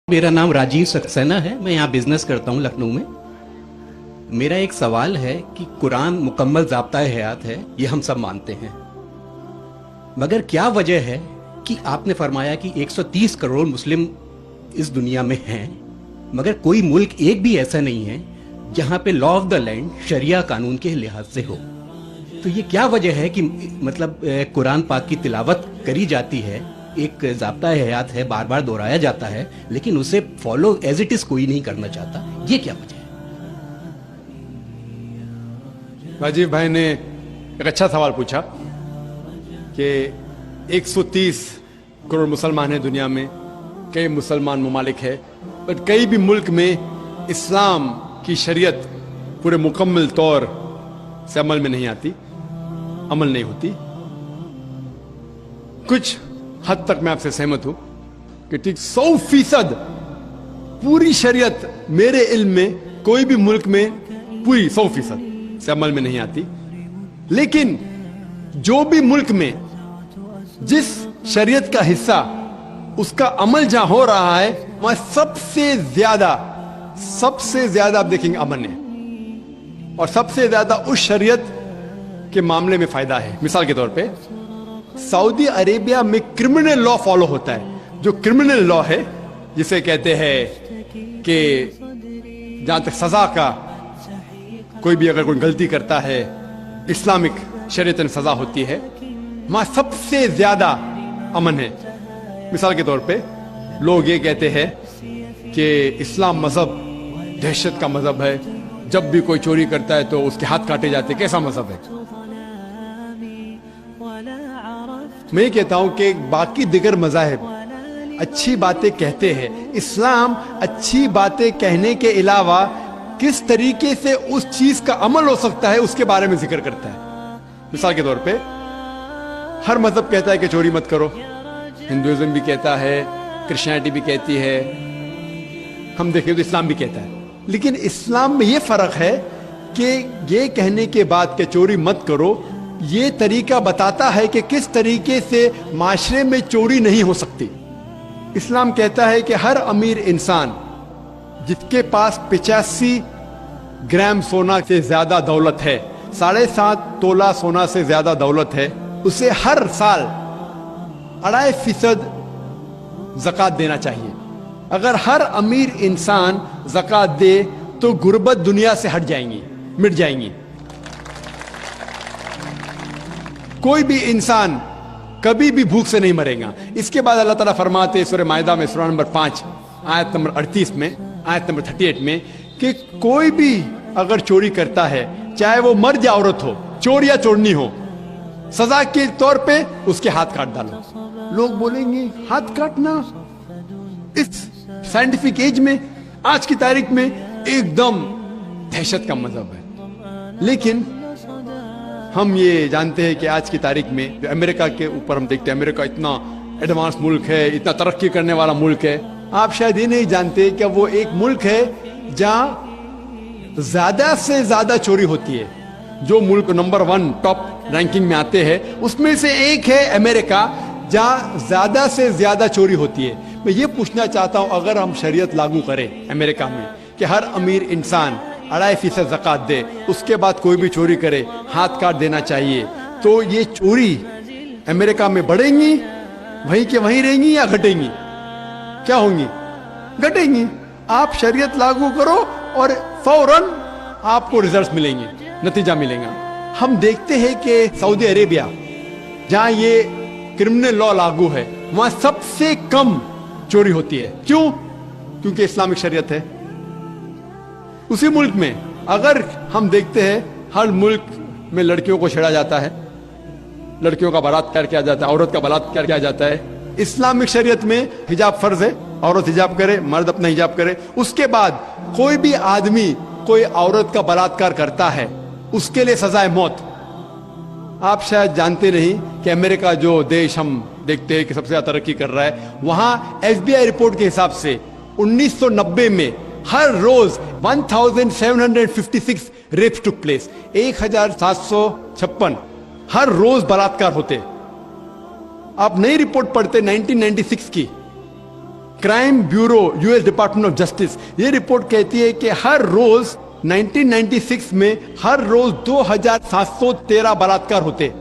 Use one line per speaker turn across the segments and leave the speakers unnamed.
मेरा नाम राजीव सक्सेना है। मैं यहाँ बिजनेस करता हूँ लखनऊ में। मेरा एक सवाल है कि कुरान मुकम्मल ज़ाब्ता-ए हयात है, ये हम सब मानते हैं, मगर क्या वजह है कि आपने फरमाया कि 130 करोड़ मुस्लिम इस दुनिया में हैं, मगर कोई मुल्क एक भी ऐसा नहीं है जहाँ पे लॉ ऑफ द लैंड शरिया कानून के लिहाज से हो। तो ये क्या वजह है कि मतलब कुरान पाक की तिलावत करी जाती है, एक ज़ाब्ता-ए हयात है, बार बार दोहराया जाता है, लेकिन उसे फॉलो एज इट इज कोई नहीं करना चाहता, ये क्या वजह है?
राजीव भाई ने एक अच्छा सवाल पूछा कि 130 करोड़ मुसलमान हैं दुनिया में, कई मुसलमान ममालिक है, पर कई भी मुल्क में इस्लाम की शरीयत पूरे मुकम्मल तौर से अमल में नहीं आती, अमल नहीं होती। कुछ हद तक मैं आपसे सहमत हूं कि ठीक 100% पूरी शरीयत मेरे इल्म में कोई भी मुल्क में पूरी 100% से अमल में नहीं आती, लेकिन जो भी मुल्क में जिस शरीयत का हिस्सा उसका अमल जहां हो रहा है वहां सबसे ज्यादा आप देखेंगे अमन है, और सबसे ज्यादा उस शरीयत के मामले में फायदा है। मिसाल के तौर पे सऊदी अरेबिया में क्रिमिनल लॉ फॉलो होता है। जो क्रिमिनल लॉ है जिसे कहते हैं कि जहां तक सजा का, कोई भी अगर कोई गलती करता है इस्लामिक शरीयतन सजा होती है, वहां सबसे ज्यादा अमन है। मिसाल के तौर पे लोग ये कहते हैं कि इस्लाम मजहब दहशत का मजहब है, जब भी कोई चोरी करता है तो उसके हाथ काटे जाते। कैसा मजहब है? मैं ये कहता हूं कि बाकी दिगर मज़ाहिब अच्छी बातें कहते हैं, इस्लाम अच्छी बातें कहने के अलावा किस तरीके से उस चीज का अमल हो सकता है उसके बारे में जिक्र करता है। मिसाल के तौर पे हर मजहब कहता है कि चोरी मत करो, हिंदुइज्म भी कहता है, क्रिश्चियनिटी भी कहती है, हम देखें तो इस्लाम भी कहता है। लेकिन इस्लाम में यह फर्क है कि ये कहने के बाद कि चोरी मत करो, ये तरीका बताता है कि किस तरीके से माशरे में चोरी नहीं हो सकती। इस्लाम कहता है कि हर अमीर इंसान जिसके पास 85 ग्राम सोना से ज्यादा दौलत है, 7.5 तोला सोना से ज्यादा दौलत है, उसे हर साल 2.5% ज़कात देना चाहिए। अगर हर अमीर इंसान ज़कात दे तो गुर्बत दुनिया से हट जाएंगी, मिट जाएंगी। कोई भी इंसान कभी भी भूख से नहीं मरेगा। इसके बाद अल्लाह ताला फरमाते सूरह माइदा में सूरह नंबर 5 आयत नंबर 38 में, आयत नंबर 38 में कि कोई भी अगर चोरी करता है, चाहे वो मर्द या औरत हो, चोर या चोरनी हो, सजा के तौर पे उसके हाथ काट डालो। लोग बोलेंगे हाथ काटना इस साइंटिफिक एज में, आज की तारीख में एकदम दहशत का मजहब है। लेकिन हम ये जानते हैं कि आज की तारीख में अमेरिका के ऊपर हम देखते हैं, अमेरिका इतना एडवांस मुल्क है, इतना तरक्की करने वाला मुल्क है। आप शायद ये नहीं जानते कि वो एक मुल्क है जहां ज्यादा से ज्यादा चोरी होती है। जो मुल्क नंबर 1 टॉप रैंकिंग में आते हैं उसमें से एक है अमेरिका, जहां ज्यादा से ज्यादा चोरी होती है। मैं ये पूछना चाहता हूं, अगर हम शरीयत लागू करें अमेरिका में कि हर अमीर इंसान 2.5% ज़कात दे, उसके बाद कोई भी चोरी करे हाथ काट देना चाहिए, तो ये चोरी अमेरिका में बढ़ेंगी, वहीं के वहीं रहेंगी या घटेंगी? क्या होंगी? घटेंगी। आप शरीयत लागू करो और फौरन आपको रिजल्ट्स मिलेंगे, नतीजा मिलेगा। हम देखते हैं कि सऊदी अरेबिया जहां ये क्रिमिनल लॉ लागू है, वहां सबसे कम चोरी होती है। क्यों? क्योंकि इस्लामिक शरीयत है। उसी मुल्क में अगर हम देखते हैं हर मुल्क में लड़कियों को छेड़ा जाता है, लड़कियों का बलात्कार किया जाता है, औरत का बलात्कार किया जाता है। इस्लामिक शरीयत में हिजाब फर्ज है, औरत हिजाब करे, मर्द अपना हिजाब करे। उसके बाद कोई भी आदमी कोई औरत का बलात्कार करता है, उसके लिए सजाए मौत। आप शायद जानते नहीं कि अमेरिका जो देश हम देखते हैं कि सबसे ज्यादा तरक्की कर रहा है, वहां FBI रिपोर्ट के हिसाब से 1990 में हर रोज 1756 रेप्स टुक प्लेस, 1756 हर रोज बलात्कार होते। आप नई रिपोर्ट पढ़ते 1996 की, crime bureau US department of justice, ये रिपोर्ट कहती है कि हर रोज 1996 में हर रोज 2713 बलात्कार होते,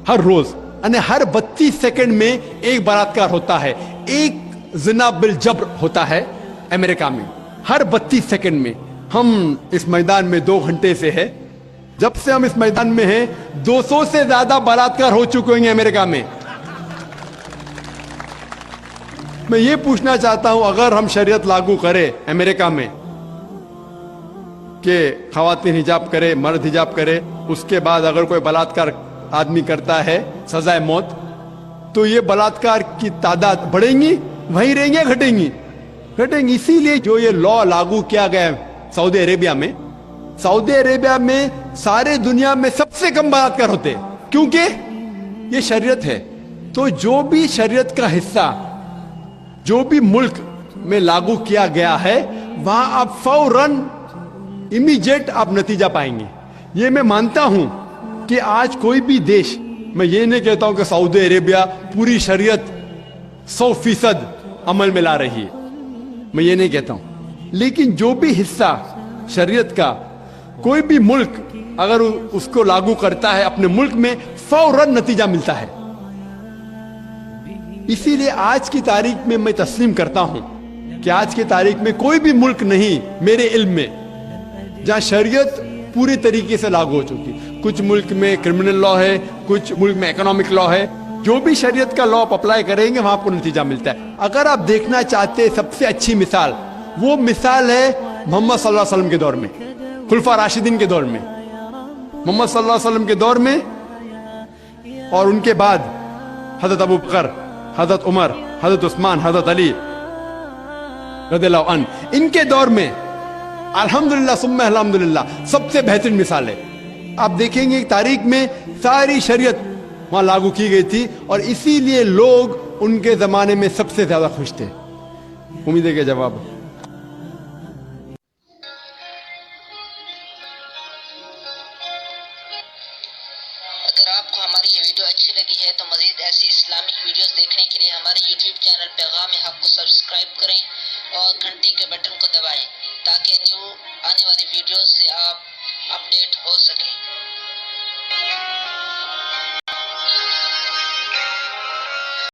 हर रोज, यानी हर 32 सेकंड में एक बलात्कार होता है, एक जिना बिल जब्र होता है अमेरिका में हर 32 सेकंड में। हम इस मैदान में 2 घंटे से है, जब से हम इस मैदान में हैं 200 से ज्यादा बलात्कार हो चुके होंगे अमेरिका में। मैं ये पूछना चाहता हूं, अगर हम शरीयत लागू करें अमेरिका में कि खवातीन हिजाब करे, मर्द हिजाब करे, उसके बाद अगर कोई बलात्कार आदमी करता है सजाए मौत, तो ये बलात्कार की तादाद बढ़ेंगी, वहीं रहेंगी, घटेंगी? घटेंगी। इसीलिए जो ये लॉ लागू किया गया है सऊदी अरेबिया में, सऊदी अरेबिया में सारे दुनिया में सबसे कम बलात्कार होते हैं, क्योंकि ये शरीयत है। तो जो भी शरीयत का हिस्सा जो भी मुल्क में लागू किया गया है, वहां आप फौरन इमीडिएट आप नतीजा पाएंगे। ये मैं मानता हूं कि आज कोई भी देश, मैं ये नहीं कहता हूं कि सऊदी अरेबिया पूरी शरीयत 100% अमल में ला रही है, मैं ये नहीं कहता हूं, लेकिन जो भी हिस्सा शरीयत का कोई भी मुल्क अगर उसको लागू करता है अपने मुल्क में, फौरन नतीजा मिलता है। इसीलिए आज की तारीख में मैं तस्लीम करता हूं कि आज की तारीख में कोई भी मुल्क नहीं मेरे इल्म में जहां शरीयत पूरी तरीके से लागू हो चुकी। कुछ मुल्क में क्रिमिनल लॉ है, कुछ मुल्क में इकोनॉमिक लॉ है। जो भी शरीयत का लॉ आप अप्लाई करेंगे वहां आपको नतीजा मिलता है। अगर आप देखना चाहते हैं सबसे अच्छी मिसाल, वो मिसाल है मोहम्मद सल्लल्लाहु अलैहि वसल्लम के दौर में, खुलफा राशिदीन के दौर में, मोहम्मद सल्लल्लाहु अलैहि वसल्लम के दौर में और उनके बाद हजरत अबू बकर, हजरत उमर, हजरत उस्मान, हजरत अली रज़ियल्लाहु अन्हु, इनके दौर में अल्हम्दुलिल्लाह सुम्मा अल्हम्दुलिल्लाह सबसे बेहतरीन मिसाल है। आप देखेंगे तारीख में सारी शरीयत वहां लागू की गई थी और इसीलिए लोग उनके जमाने में सबसे ज्यादा खुश थे। उम्मीद है कि जवाब।
अगर आपको हमारी ये वीडियो अच्छी लगी है तो मज़ीद ऐसी इस्लामिक वीडियोस देखने के लिए हमारे YouTube चैनल पैगाम हक़ को सब्सक्राइब करें और घंटी के बटन को दबाएं ताकि न्यू आने वाली वीडियोस से आप अपडेट हो सकें।